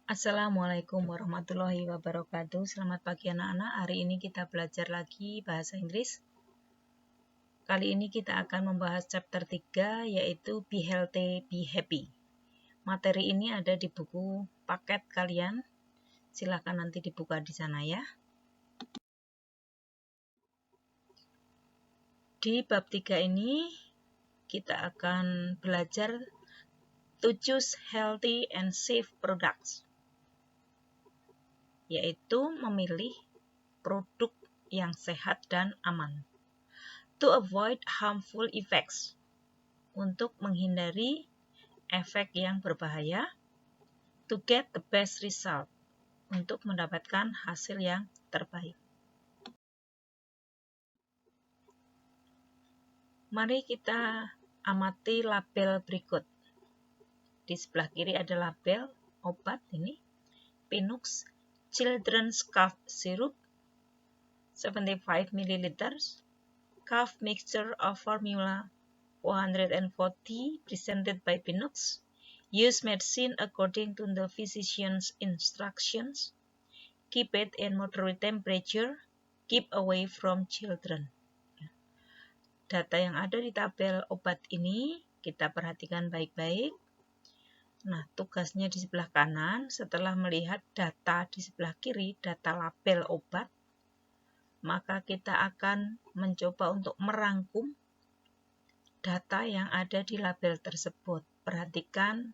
Assalamualaikum warahmatullahi wabarakatuh. Selamat pagi anak-anak. Hari ini kita belajar lagi bahasa Inggris. Kali ini kita akan membahas chapter 3 yaitu Be Healthy, Be Happy. Materi ini ada di buku paket kalian. Silahkan nanti dibuka di sana ya. Di bab 3 ini kita akan belajar to choose healthy and safe products, yaitu memilih produk yang sehat dan aman. To avoid harmful effects, untuk menghindari efek yang berbahaya. To get the best result, untuk mendapatkan hasil yang terbaik. Mari kita amati label berikut. Di sebelah kiri ada label obat ini, Pinux Children's Cough Syrup 75 ml, cough mixture of formula 440 presented by Pinux. Use medicine according to the physician's instructions. Keep it in moderate temperature. Keep away from children. Data yang ada di tabel obat ini kita perhatikan baik-baik. Nah, tugasnya di sebelah kanan, setelah melihat data di sebelah kiri, data label obat, maka kita akan mencoba untuk merangkum data yang ada di label tersebut. Perhatikan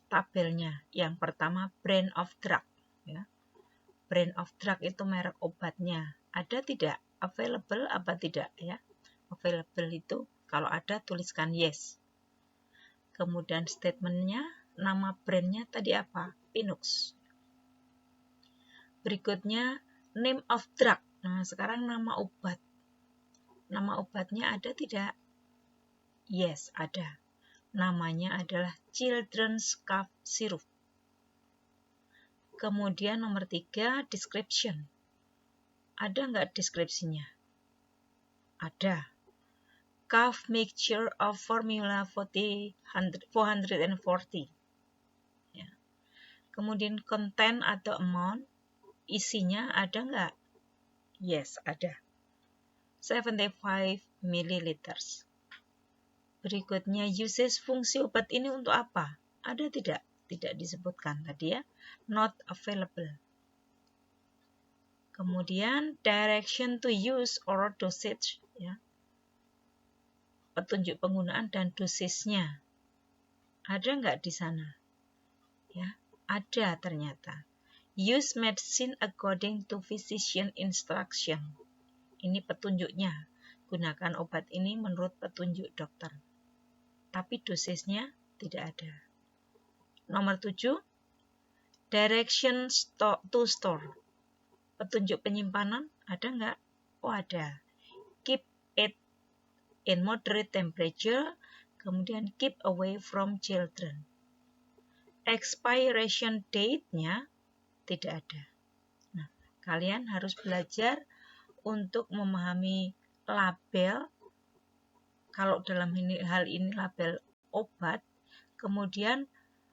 tabelnya. Yang pertama, brand of drug. Ya. Brand of drug itu merek obatnya. Ada tidak? Available apa tidak? Ya. Available itu kalau ada tuliskan yes. Kemudian statementnya, nama brandnya tadi apa? Pinux. Berikutnya, name of drug. Nah, sekarang nama obat. Nama obatnya ada tidak? Yes, ada. Namanya adalah Children's Cough Syrup. Kemudian nomor 3, description. Ada nggak deskripsinya? Ada. Cough mixture of formula 440. Ya. Kemudian content atau amount, isinya ada nggak? Yes, ada. 75 ml. Berikutnya, usage, fungsi obat ini untuk apa? Ada tidak? Tidak disebutkan tadi ya. Not available. Kemudian, direction to use or dosage. Ya. Petunjuk penggunaan dan dosisnya. Ada nggak di sana? Ya, ada ternyata. Use medicine according to physician instruction. Ini petunjuknya. Gunakan obat ini menurut petunjuk dokter. Tapi dosisnya tidak ada. Nomor 7, direction to store. Petunjuk penyimpanan ada nggak? Oh, ada. Keep it in moderate temperature, kemudian keep away from children. Expiration date-nya tidak ada. Nah, kalian harus belajar untuk memahami label. Kalau dalam hal ini label obat, kemudian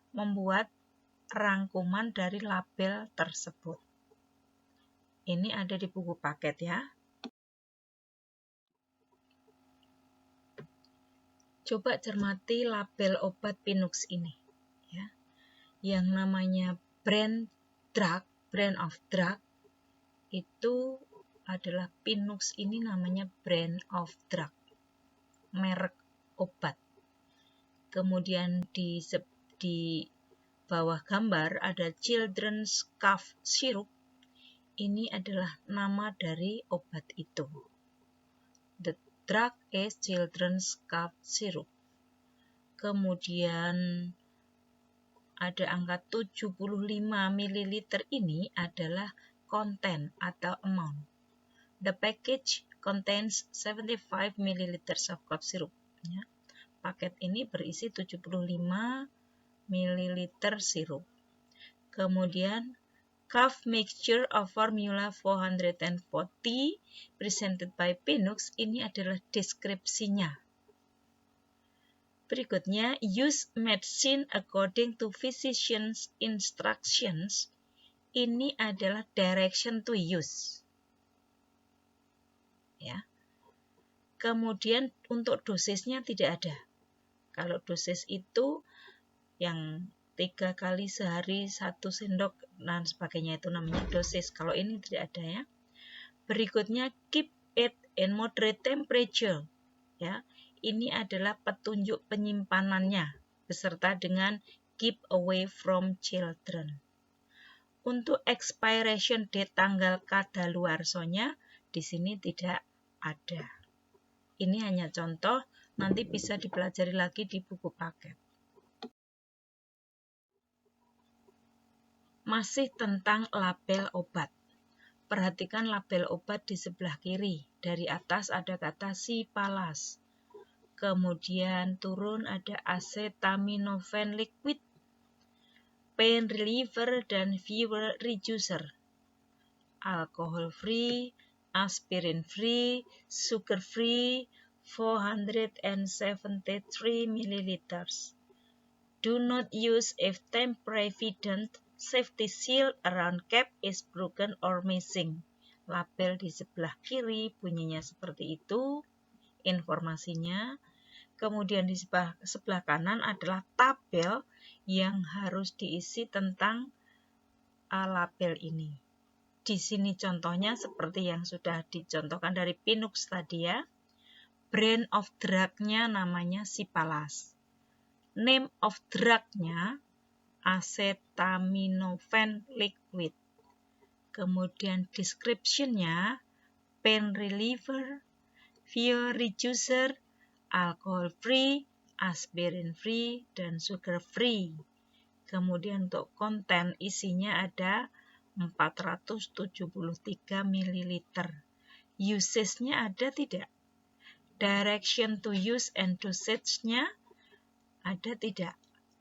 membuat rangkuman dari label tersebut. Ini ada di buku paket ya. Coba cermati label obat Pinux ini. Ya. Yang namanya brand of drug, itu adalah Pinux ini namanya brand of drug. Merek obat. Kemudian di bawah gambar ada Children's Cough Syrup. Ini adalah nama dari obat itu. The drug is Children's Cough Syrup. Kemudian ada angka 75 ml ini adalah content atau amount. The package contains 75 ml of cough syrup. Ya. Paket ini berisi 75 ml sirup. Kemudian cough mixture of formula 440 presented by Pinux, ini adalah deskripsinya. Berikutnya, use medicine according to physician's instructions. Ini adalah direction to use. Ya. Kemudian untuk dosisnya tidak ada. Kalau dosis itu yang 3 kali sehari 1 sendok dan sebagainya, itu namanya dosis. Kalau ini tidak ada ya. Berikutnya, keep it in moderate temperature. Ya, ini adalah petunjuk penyimpanannya beserta dengan keep away from children. Untuk expiration date tanggal kadaluarsonya di sini tidak ada. Ini hanya contoh, nanti bisa dipelajari lagi di buku paket. Masih tentang label obat. Perhatikan label obat di sebelah kiri. Dari atas ada kata Cipalas. Kemudian turun ada acetaminophen liquid, pain reliever, dan fever reducer. Alcohol free, aspirin free, sugar free, 473 ml. Do not use if time-provident safety seal around cap is broken or missing. Label di sebelah kiri bunyinya seperti itu, informasinya. Kemudian di sebelah kanan adalah tabel yang harus diisi tentang label ini. Di sini contohnya seperti yang sudah dicontohkan dari Pinux tadi ya. Brand of drug-nya namanya Cipalas. Name of drug-nya acetaminophen liquid. Kemudian description-nya pain reliever, fever reducer, alcohol free, aspirin free, dan sugar free. Kemudian untuk konten isinya ada 473 ml. Usage-nya ada tidak? Direction to use and dosage-nya ada tidak?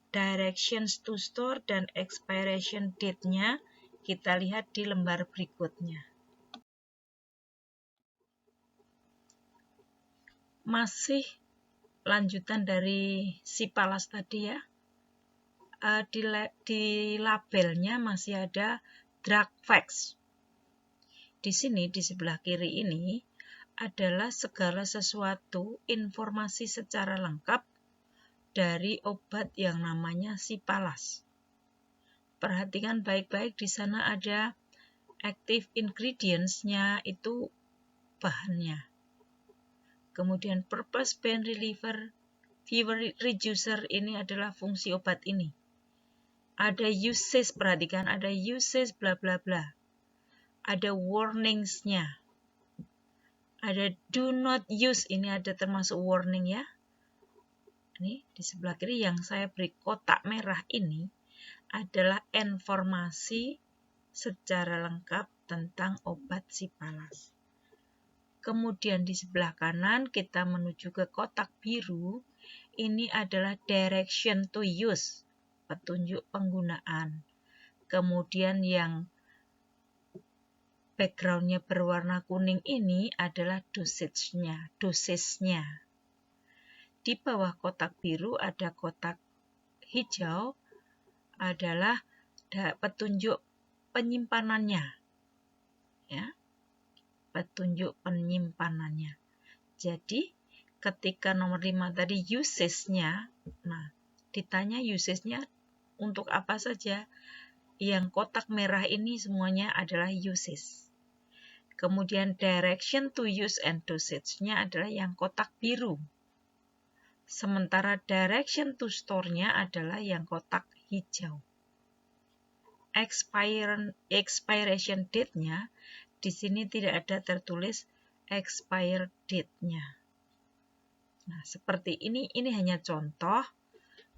Directions to store dan expiration date-nya kita lihat di lembar berikutnya. Masih lanjutan dari Cipalas tadi ya. Di labelnya masih ada drug facts. Di sini di sebelah kiri ini adalah segala sesuatu informasi secara lengkap dari obat yang namanya Cipalas. Perhatikan baik-baik, di sana ada active ingredients-nya, itu bahannya. Kemudian purpose, pain reliever, fever reducer, ini adalah fungsi obat ini. Ada usage, perhatikan ada usage bla bla bla. Ada warnings-nya. Ada do not use, ini ada termasuk warning ya. Ini di sebelah kiri yang saya beri kotak merah ini adalah informasi secara lengkap tentang obat Cipalas. Kemudian di sebelah kanan kita menuju ke kotak biru, ini adalah direction to use, petunjuk penggunaan. Kemudian yang background-nya berwarna kuning ini adalah dosisnya. Di bawah kotak biru ada kotak hijau, adalah petunjuk penyimpanannya. Ya. Petunjuk penyimpanannya. Jadi ketika nomor 5 tadi usage-nya, nah ditanya usage-nya untuk apa saja? Yang kotak merah ini semuanya adalah usage. Kemudian direction to use and dosage-nya adalah yang kotak biru. Sementara direction to store-nya adalah yang kotak hijau. Expiration date-nya di sini tidak ada tertulis expire date-nya. Nah, seperti ini hanya contoh.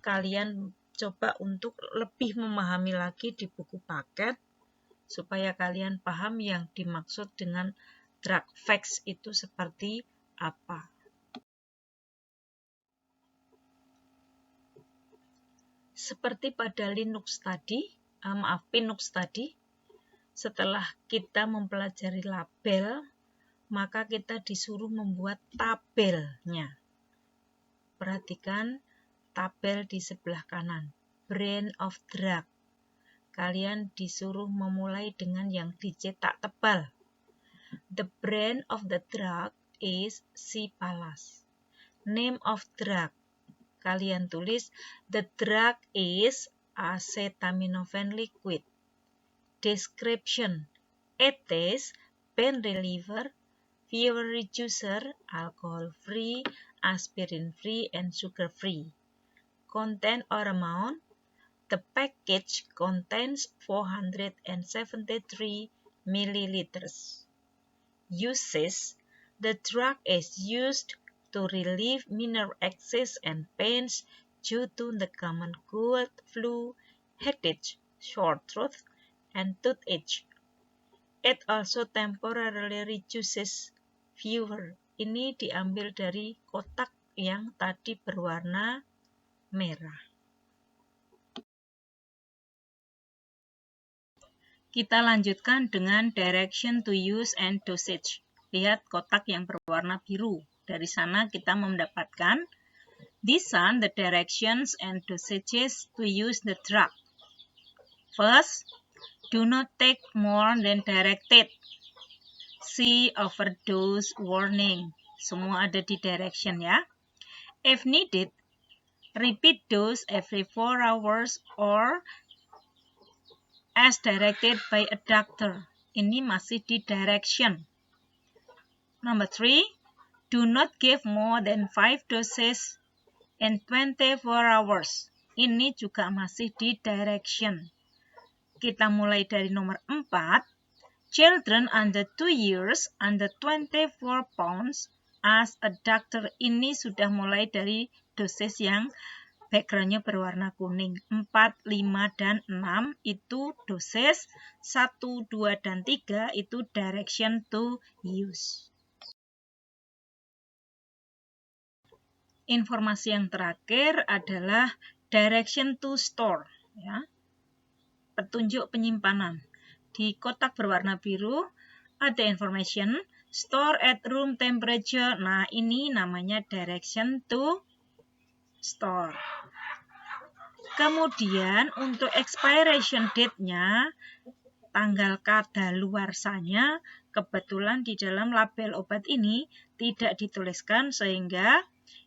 Kalian coba untuk lebih memahami lagi di buku paket supaya kalian paham yang dimaksud dengan drug facts itu seperti apa. Seperti pada Pinux tadi, setelah kita mempelajari label, maka kita disuruh membuat tabelnya. Perhatikan tabel di sebelah kanan. Brand of drug. Kalian disuruh memulai dengan yang dicetak tebal. The brand of the drug is Cipalas. Name of drug. Kalian tulis the drug is acetaminophen liquid. Description. It is pain reliever, fever reducer, alcohol-free, aspirin-free, and sugar-free. Content or amount. The package contains 473 milliliters. Uses. The drug is used to relieve minor aches and pains due to the common cold, flu, headache, sore throat, and toothache. It also temporarily reduces fever. Ini diambil dari kotak yang tadi berwarna merah. Kita lanjutkan dengan direction to use and dosage. Lihat kotak yang berwarna biru. Dari sana kita mendapatkan these are the directions and dosages to use the drug. First, do not take more than directed. See overdose warning. Semua ada di direction ya. If needed, repeat dose every 4 hours or as directed by a doctor. Ini masih di direction. Number 3, do not give more than 5 doses in 24 hours. Ini juga masih di direction. Kita mulai dari nomor 4. Children under 2 years under 24 pounds as a doctor. Ini sudah mulai dari dosis yang backgroundnya berwarna kuning. 4, 5, dan 6 itu dosis. 1, 2, dan 3 itu direction to use. Informasi yang terakhir adalah direction to store. Ya. Petunjuk penyimpanan. Di kotak berwarna biru ada information store at room temperature. Nah, ini namanya direction to store. Kemudian untuk expiration date-nya, tanggal kadaluarsanya, kebetulan di dalam label obat ini tidak dituliskan sehingga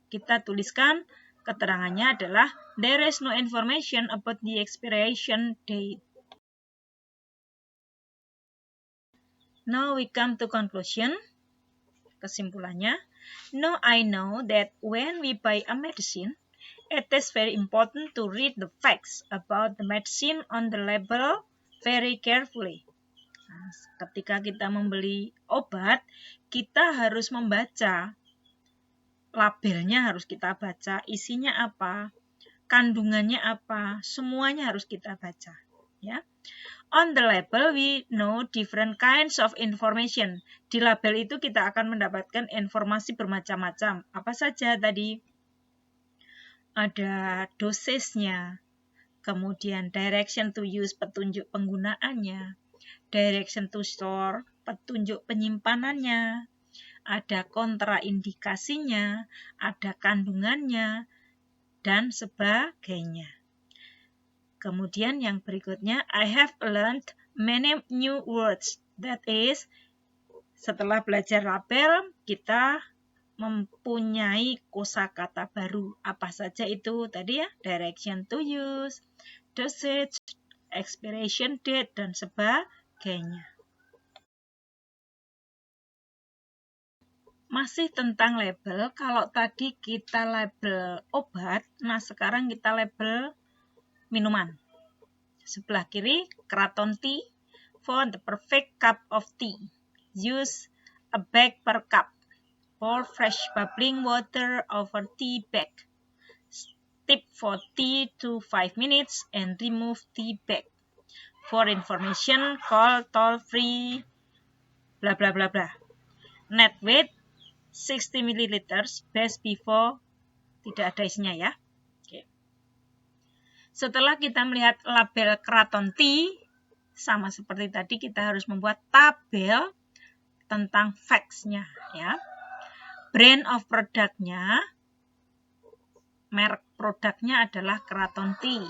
kita tuliskan keterangannya adalah there is no information about the expiration date. Now we come to conclusion. Kesimpulannya, now I know that when we buy a medicine, it is very important to read the facts about the medicine on the label very carefully. Nah, ketika kita membeli obat, kita harus membaca labelnya, harus kita baca isinya apa, kandungannya apa, semuanya harus kita baca. Ya. On the label, we know different kinds of information. Di label itu kita akan mendapatkan informasi bermacam-macam. Apa saja tadi? Ada dosisnya, kemudian direction to use, petunjuk penggunaannya, direction to store, petunjuk penyimpanannya, ada kontraindikasinya, ada kandungannya, dan sebagainya. Kemudian yang berikutnya, I have learned many new words. That is, setelah belajar label, kita mempunyai kosakata baru. Apa saja itu tadi ya? Direction to use, dosage, expiration date, dan sebagainya. Masih tentang label, kalau tadi kita label obat, nah sekarang kita label minuman. Sebelah kiri, Kraton Tea, for the perfect cup of tea. Use a bag per cup. Pour fresh bubbling water over tea bag. Steep for 3 to 5 minutes and remove tea bag. For information, call toll-free bla bla bla bla. Net weight 60 ml, best before, tidak ada isinya ya. Oke. Setelah kita melihat label Kraton Tea, sama seperti tadi kita harus membuat tabel tentang facts-nya ya. Brand of product-nya, merek produknya adalah Kraton Tea.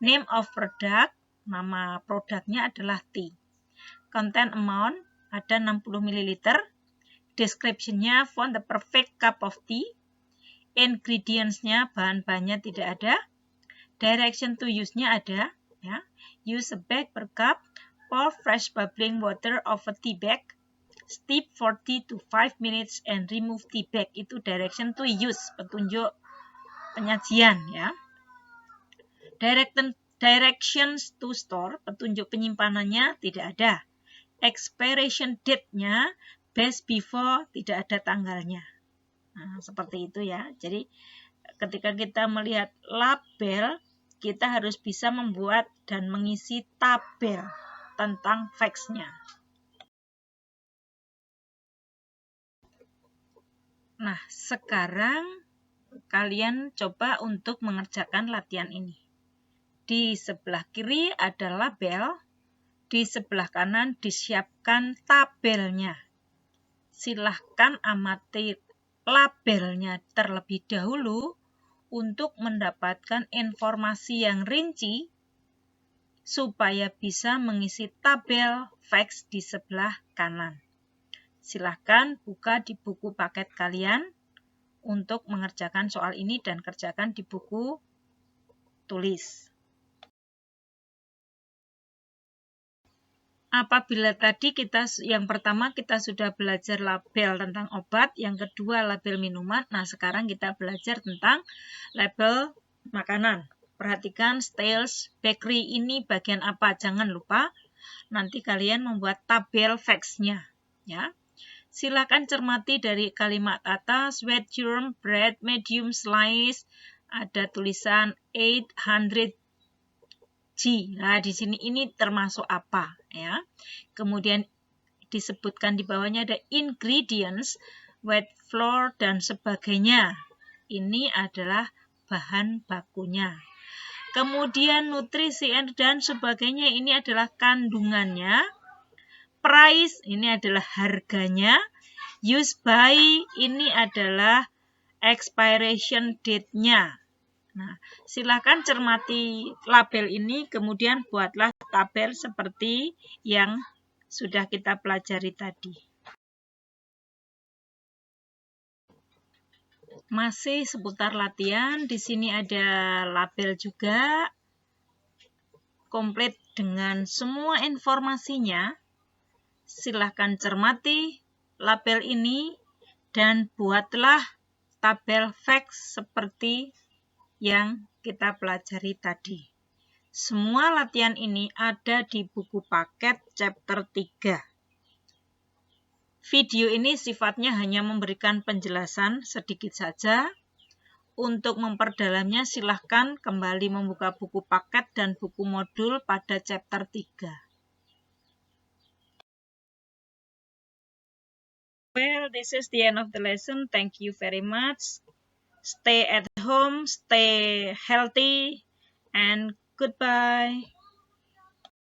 Name of product, nama produknya adalah tea. Content amount ada 60 ml. Description-nya found the perfect cup of tea. Ingredients-nya, bahan-bahannya tidak ada. Direction to use-nya ada. Ya. Use a bag per cup. Pour fresh bubbling water of a tea bag. Steep 40 to 5 minutes and remove tea bag. Itu direction to use, petunjuk penyajian ya. Directions to store, petunjuk penyimpanannya tidak ada. Expiration date-nya best before, tidak ada tanggalnya. Nah, seperti itu ya. Jadi ketika kita melihat label, kita harus bisa membuat dan mengisi tabel tentang facts-nya. Nah, sekarang kalian coba untuk mengerjakan latihan ini. Di sebelah kiri ada label, di sebelah kanan disiapkan tabelnya. Silahkan amati labelnya terlebih dahulu untuk mendapatkan informasi yang rinci supaya bisa mengisi tabel facts di sebelah kanan. Silahkan buka di buku paket kalian untuk mengerjakan soal ini dan kerjakan di buku tulis. Apabila tadi yang pertama kita sudah belajar label tentang obat, yang kedua label minuman, nah sekarang kita belajar tentang label makanan. Perhatikan Stales Bakery ini bagian apa, jangan lupa nanti kalian membuat tabel facts-nya ya. Silakan cermati dari kalimat atas, wet germ bread medium slice, ada tulisan 800 G. Nah, di sini ini termasuk apa ya? Kemudian disebutkan di bawahnya ada ingredients, wet flour dan sebagainya. Ini adalah bahan bakunya. Kemudian nutrisi dan sebagainya, ini adalah kandungannya. Price, ini adalah harganya. Use by, ini adalah expiration date-nya. Nah, silakan cermati label ini, kemudian buatlah tabel seperti yang sudah kita pelajari tadi. Masih seputar latihan, di sini ada label juga, komplit dengan semua informasinya. Silahkan cermati label ini dan buatlah tabel facts seperti yang kita pelajari tadi. Semua latihan ini ada di buku paket chapter 3. Video ini sifatnya hanya memberikan penjelasan sedikit saja. Untuk memperdalamnya silahkan kembali membuka buku paket dan buku modul pada chapter 3. Well, this is the end of the lesson. Thank you very much. Stay at home, stay healthy, and goodbye.